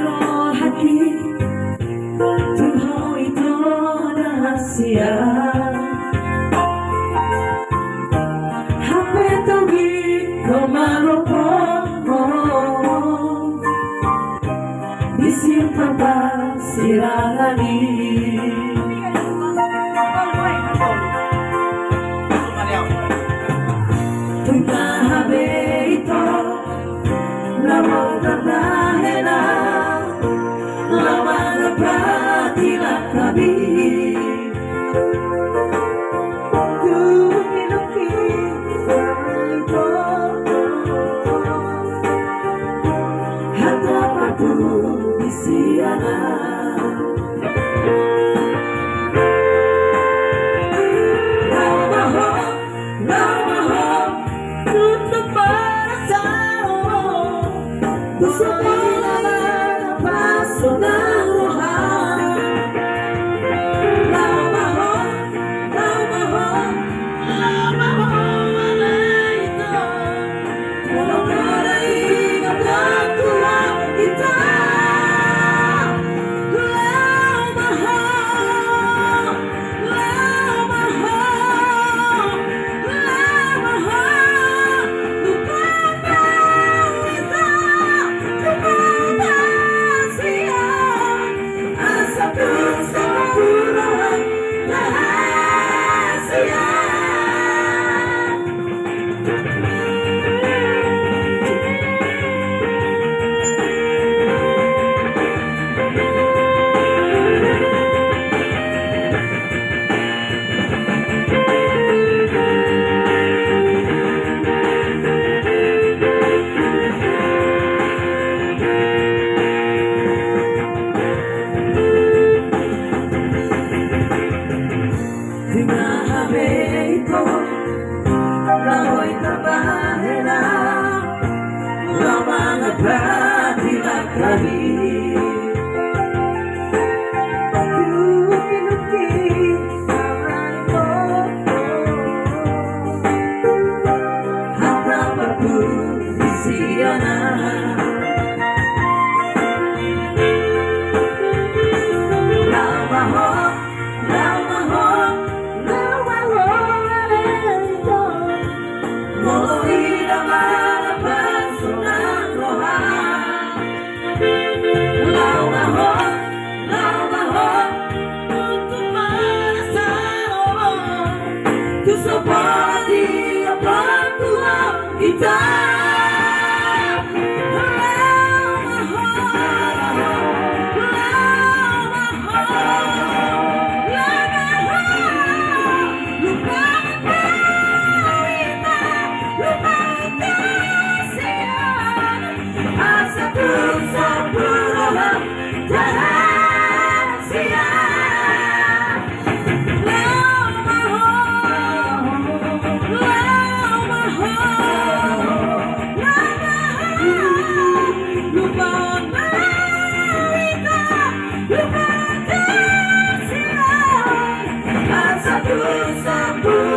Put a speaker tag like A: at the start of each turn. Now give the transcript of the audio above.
A: iro hati Tuhan itu rahasia Hape togi komaropo Disimpan pasirangani Tungahabeito Lama tardahena Lama napratila kami Tukinuki Ito Hata patu Isiana Gusto ko naman ang paso ng rohan Lamaho, wala ito Walang karaing ang pagkuha kita Tingahabeito Lamoy tabahena Lamang agratila kami Tukinuki Amaito Hata pagpudisiana Gusto pa di ang pagkuha kita Sa